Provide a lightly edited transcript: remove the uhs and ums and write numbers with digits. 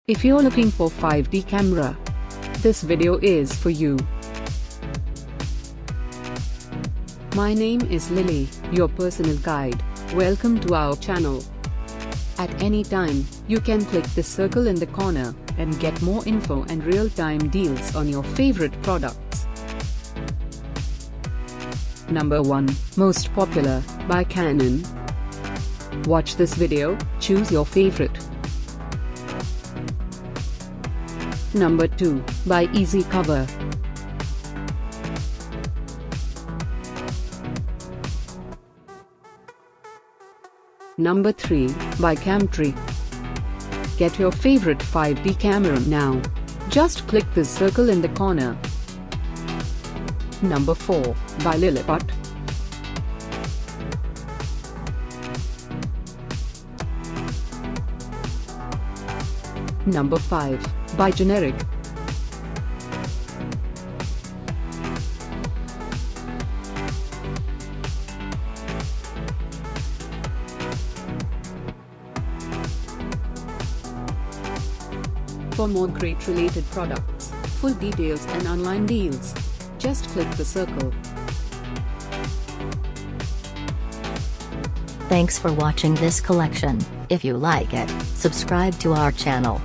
If you're looking for 5D camera, this video is for you. My name is Lily, your personal guide. Welcome to our channel. At any time, you can click the circle in the corner and get more info and real-time deals on your favorite products. Number 1, Most Popular, by Canon. Watch this video, choose your favorite. Number 2, by EasyCover. Number 3, by CAMTREE. Get your favorite 5D camera now. Just click the circle in the corner. Number 4, by Lilliput. Number 5, by Generic. For more great related products, full details and online deals, just click the circle. Thanks for watching this collection. If you like it, subscribe to our channel.